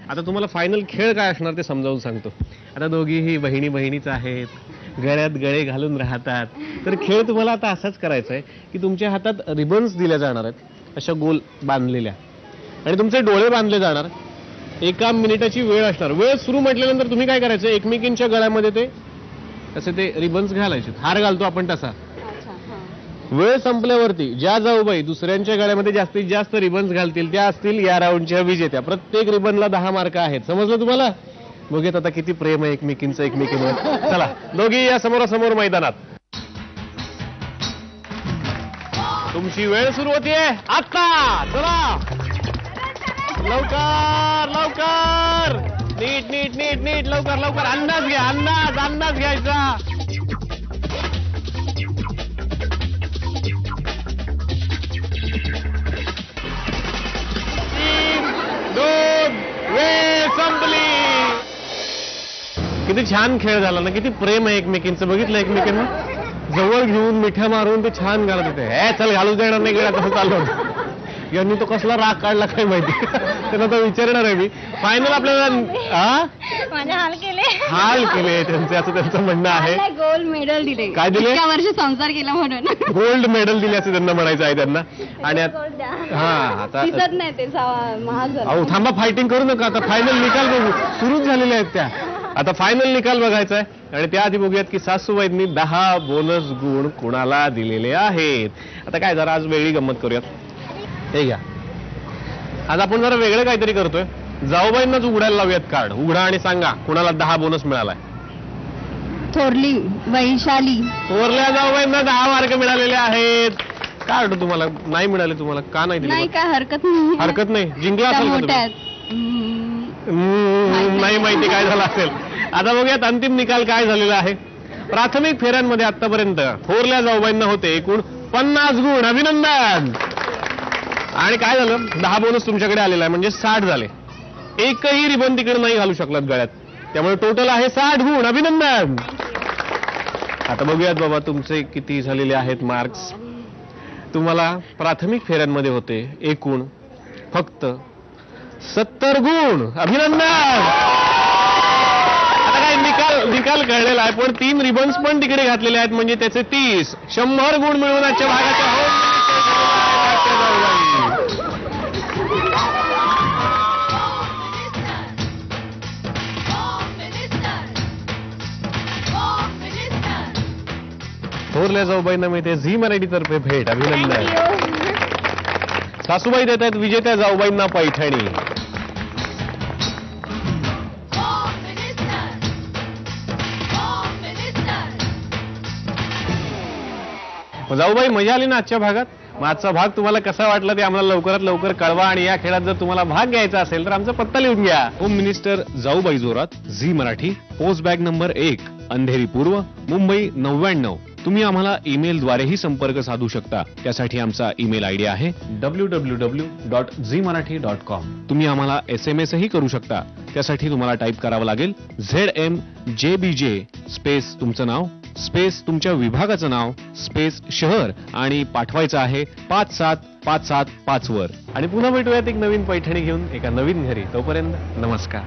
आता तुम्हाला फायनल खेळ काय असणार ते समजावून सांगतो. आता दोघीही बहिणी बहिणीच आहेत, गळ्यात गळे घालून राहतात. तर खेळ तुम्हाला आता असाच करायचा आहे की तुमच्या हातात रिबन्स दिल्या जाणार आहेत, अशा गोल बांधलेल्या, आणि तुमचे डोळे बांधले जाणार. 1 मिनिटाची वेळ असणार. वेळ सुरू म्हटल्यानंतर तुम्ही काय करायचं, एकमेकींच्या गळ्यामध्ये ते असे ते रिबन्स घालायचे, हार घालतो आपण तसा. वेळ संपल्यावरती ज्या जाऊबाई दुसऱ्यांच्या गळ्यामध्ये जास्तीत जास्त रिबन्स घालतील त्या असतील या राऊंडच्या विजेत्या. प्रत्येक रिबनला 10 मार्क आहेत. समजलं तुम्हाला? बघूयात आता किती प्रेम आहे एकमेकींचं एकमेकींवर. चला दोघी या समोरासमोर मैदानात. तुमची वेळ सुरू होतीये आता. चला लवकर लवकर, नीट नीट नीट नीट, लवकर लवकर. अंदाज घ्या, अंदाज अंदाज घ्यायचा. 3, 2, वेळ संपली. किती छान खेळ झाला ना, किती प्रेम आहे एकमेकींचं. बघितलं एकमेकींना जवळ घेऊन मिठ्या मारून ते छान घालत होते. हे चल घालू देणार नाही गेला तसं चाललं होतं. यांनी तो कसला राग काढला काय माहिती. त्यांना तर विचारणार आहे मी. फायनल आपल्याला हाल केले त्यांचे, असं त्यांचं म्हणणं आहे. गोल्ड मेडल दिले. काय दिले? इतक्या वर्ष संसार केला म्हणून गोल्ड मेडल दिले असं त्यांना म्हणायचं आहे त्यांना. आणि हा आता दिसत नाही ते महाग. अहो थांबा, फायटिंग करू नका. आता फायनल निकाल बघू. सुरूच झालेल्या आहेत त्या. आता फायनल निकाल बघायचा आहे आणि त्याआधी बघूयात की सासूबाईंनी 10 बोनस गुण कुणाला दिलेले आहेत. आता काय जरा आज वेगळी गंमत करूयात. हे घ्या, आज आपण जरा वेगळं काहीतरी करतोय. जाऊबाईंनाच उघडायला लावूयात कार्ड. उघडा आणि सांगा कुणाला 10 बोनस मिळालाय. थोरली वैशाली. थोरल्या जाऊबाईंना 10 मार्क मिळालेले आहेत. कार्ड तुम्हाला नाही मिळाले. तुम्हाला का नाही दिले? नाही काय हरकत नाही. हरकत नाही. जिंकला असेल का नाही माहिती काय झालं असेल. आता बघूयात अंतिम निकाल काय झालेला आहे. प्राथमिक फेऱ्यांमध्ये आतापर्यंत थोरल्या जाऊबाईंना होते एकूण 50 गुण. अभिनंदन. आणि काय झालं, 10 बोनस तुमच्याकडे आलेला आहे म्हणजे 60 झाले. एकही रिबन तिकडे नाही घालू शकलात गळ्यात, त्यामुळे टोटल आहे 60 गुण. अभिनंदन. आता बघूयात बाबा तुमचे किती झालेले आहेत मार्क्स. तुम्हाला प्राथमिक फेऱ्यांमध्ये होते एकूण फक्त 70 गुण. अभिनंदन. आता काय निकाल कळलेला आहे, पण 3 रिबन्स पण तिकडे घातलेले आहेत म्हणजे त्याचे 30. 100 गुण मिळून आजच्या भागाच्या थोरल्या जाऊबाईंना मिळते झी मराठीतर्फे भेट. अभिनंदन. सासूबाई देत आहेत विजेत्या जाऊबाईंना पैठणी. जाऊबाई मजा आली ना आजच्या भागात. मग आजचा भाग तुम्हाला कसा वाटला ते आम्हाला लवकरात लवकर कळवा. आणि या खेळात जर तुम्हाला भाग घ्यायचा असेल तर आमचा पत्ता लिहून घ्या. Home minister Jaubai Jorat, Zee Marathi, post bag number 1, Andheri पूर्व, मुंबई 99. तुम्ही आम्हाला ईमेलद्वारेही संपर्क साधू शकता. त्यासाठी आमचा ईमेल आयडी आहे www.zmarathi.com. तुम्ही आम्हाला SMS ही करू शकता. त्यासाठी तुम्हाला टाईप करावं लागेल ZMJBJ स्पेस तुमचं नाव स्पेस तुमच्या विभागाचं नाव स्पेस शहर आणि पाठवायचं आहे 57575 वर. आणि पुन्हा भेटूयात एक नवीन पैठणी घेऊन एका नवीन घरी. तोपर्यंत नमस्कार.